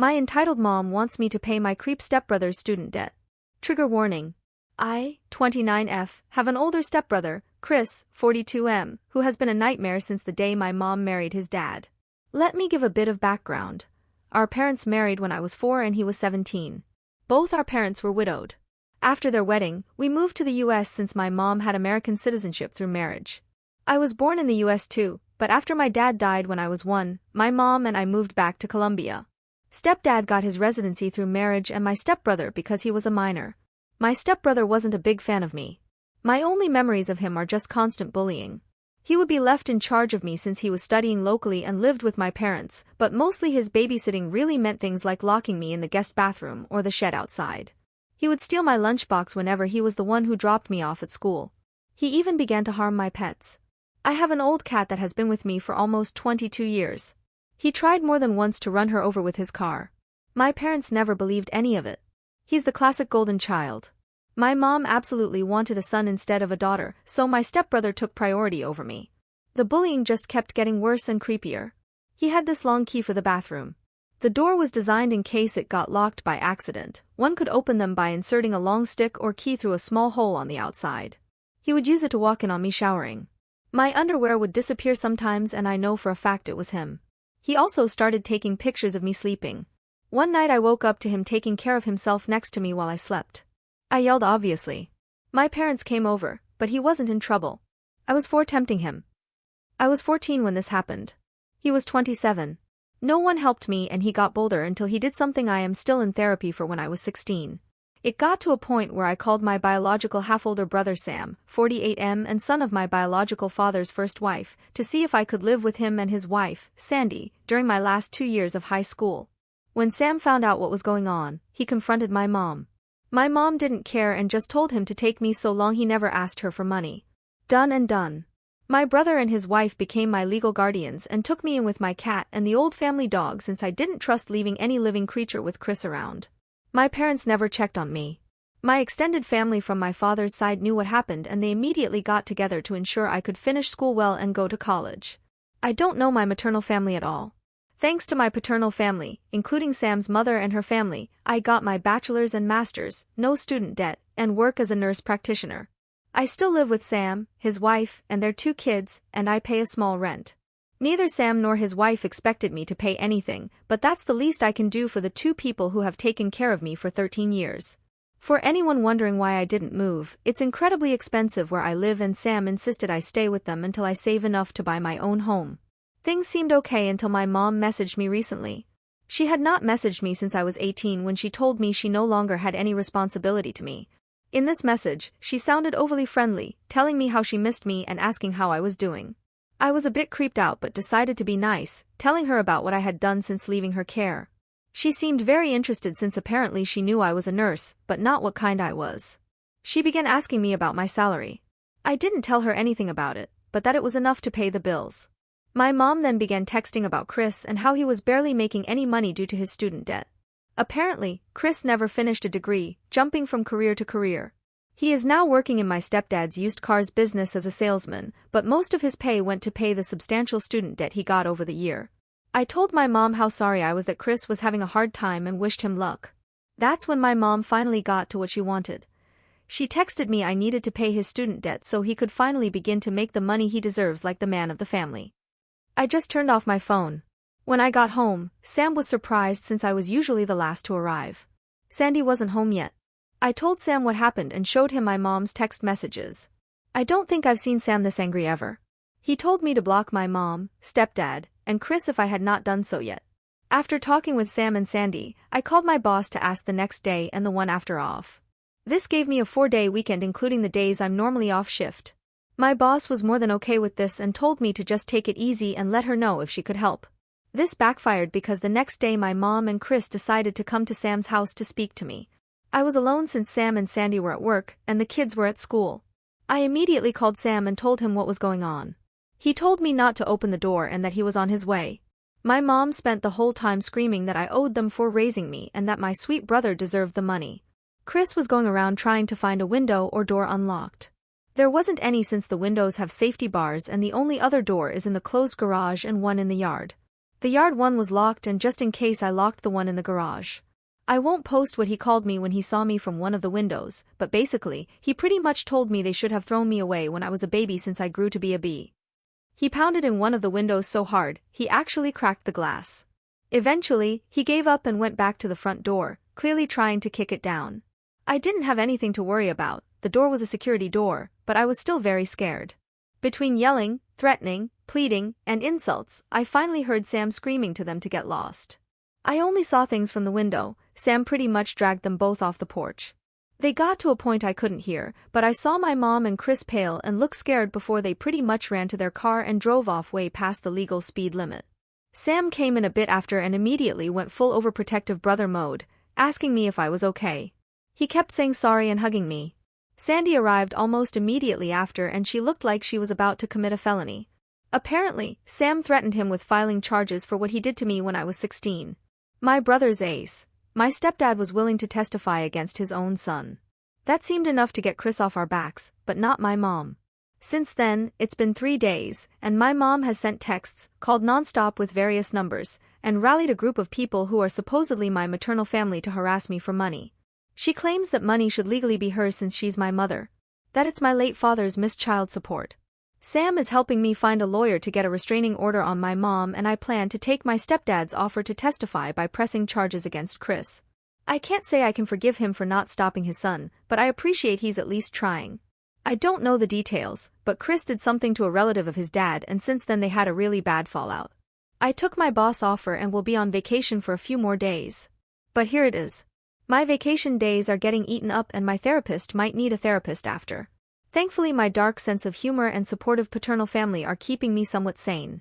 My entitled mom wants me to pay my creep stepbrother's student debt. Trigger warning. I, 29F, have an older stepbrother, Chris, 42M, who has been a nightmare since the day my mom married his dad. Let me give a bit of background. Our parents married when I was 4 and he was 17. Both our parents were widowed. After their wedding, we moved to the US since my mom had American citizenship through marriage. I was born in the US too, but after my dad died when I was 1, my mom and I moved back to Colombia. Stepdad got his residency through marriage and my stepbrother because he was a minor. My stepbrother wasn't a big fan of me. My only memories of him are just constant bullying. He would be left in charge of me since he was studying locally and lived with my parents, but mostly his babysitting really meant things like locking me in the guest bathroom or the shed outside. He would steal my lunchbox whenever he was the one who dropped me off at school. He even began to harm my pets. I have an old cat that has been with me for almost 22 years. He tried more than once to run her over with his car. My parents never believed any of it. He's the classic golden child. My mom absolutely wanted a son instead of a daughter, so my stepbrother took priority over me. The bullying just kept getting worse and creepier. He had this long key for the bathroom. The door was designed in case it got locked by accident. One could open them by inserting a long stick or key through a small hole on the outside. He would use it to walk in on me showering. My underwear would disappear sometimes and I know for a fact it was him. He also started taking pictures of me sleeping. One night I woke up to him taking care of himself next to me while I slept. I yelled obviously. My parents came over, but he wasn't in trouble. I was tempting him. I was 14 when this happened. He was 27. No one helped me and he got bolder until he did something I am still in therapy for when I was 16. It got to a point where I called my biological half-older brother Sam, 48M and son of my biological father's first wife, to see if I could live with him and his wife, Sandy, during my last 2 years of high school. When Sam found out what was going on, he confronted my mom. My mom didn't care and just told him to take me so long he never asked her for money. Done and done. My brother and his wife became my legal guardians and took me in with my cat and the old family dog since I didn't trust leaving any living creature with Chris around. My parents never checked on me. My extended family from my father's side knew what happened and they immediately got together to ensure I could finish school well and go to college. I don't know my maternal family at all. Thanks to my paternal family, including Sam's mother and her family, I got my bachelor's and master's, no student debt, and work as a nurse practitioner. I still live with Sam, his wife, and their 2 kids, and I pay a small rent. Neither Sam nor his wife expected me to pay anything, but that's the least I can do for the 2 people who have taken care of me for 13 years. For anyone wondering why I didn't move, it's incredibly expensive where I live and Sam insisted I stay with them until I save enough to buy my own home. Things seemed okay until my mom messaged me recently. She had not messaged me since I was 18 when she told me she no longer had any responsibility to me. In this message, she sounded overly friendly, telling me how she missed me and asking how I was doing. I was a bit creeped out but decided to be nice, telling her about what I had done since leaving her care. She seemed very interested since apparently she knew I was a nurse, but not what kind I was. She began asking me about my salary. I didn't tell her anything about it, but that it was enough to pay the bills. My mom then began texting about Chris and how he was barely making any money due to his student debt. Apparently, Chris never finished a degree, jumping from career to career. He is now working in my stepdad's used cars business as a salesman, but most of his pay went to pay the substantial student debt he got over the year. I told my mom how sorry I was that Chris was having a hard time and wished him luck. That's when my mom finally got to what she wanted. She texted me I needed to pay his student debt so he could finally begin to make the money he deserves like the man of the family. I just turned off my phone. When I got home, Sam was surprised since I was usually the last to arrive. Sandy wasn't home yet. I told Sam what happened and showed him my mom's text messages. I don't think I've seen Sam this angry ever. He told me to block my mom, stepdad, and Chris if I had not done so yet. After talking with Sam and Sandy, I called my boss to ask the next day and the one after off. This gave me a 4-day weekend including the days I'm normally off shift. My boss was more than okay with this and told me to just take it easy and let her know if she could help. This backfired because the next day my mom and Chris decided to come to Sam's house to speak to me. I was alone since Sam and Sandy were at work and the kids were at school. I immediately called Sam and told him what was going on. He told me not to open the door and that he was on his way. My mom spent the whole time screaming that I owed them for raising me and that my sweet brother deserved the money. Chris was going around trying to find a window or door unlocked. There wasn't any since the windows have safety bars and the only other door is in the closed garage and one in the yard. The yard one was locked, and just in case I locked the one in the garage. I won't post what he called me when he saw me from one of the windows, but basically, he pretty much told me they should have thrown me away when I was a baby since I grew to be a bee. He pounded in one of the windows so hard, he actually cracked the glass. Eventually, he gave up and went back to the front door, clearly trying to kick it down. I didn't have anything to worry about, the door was a security door, but I was still very scared. Between yelling, threatening, pleading, and insults, I finally heard Sam screaming to them to get lost. I only saw things from the window. Sam pretty much dragged them both off the porch. They got to a point I couldn't hear, but I saw my mom and Chris pale and look scared before they pretty much ran to their car and drove off way past the legal speed limit. Sam came in a bit after and immediately went full overprotective brother mode, asking me if I was okay. He kept saying sorry and hugging me. Sandy arrived almost immediately after, and she looked like she was about to commit a felony. Apparently, Sam threatened him with filing charges for what he did to me when I was 16. My brother's ace. My stepdad was willing to testify against his own son. That seemed enough to get Chris off our backs, but not my mom. Since then, it's been 3 days, and my mom has sent texts, called nonstop with various numbers, and rallied a group of people who are supposedly my maternal family to harass me for money. She claims that money should legally be hers since she's my mother. That it's my late father's missed child support. Sam is helping me find a lawyer to get a restraining order on my mom, and I plan to take my stepdad's offer to testify by pressing charges against Chris. I can't say I can forgive him for not stopping his son, but I appreciate he's at least trying. I don't know the details, but Chris did something to a relative of his dad, and since then they had a really bad fallout. I took my boss' offer and will be on vacation for a few more days. But here it is. My vacation days are getting eaten up, and my therapist might need a therapist after. Thankfully, my dark sense of humor and supportive paternal family are keeping me somewhat sane.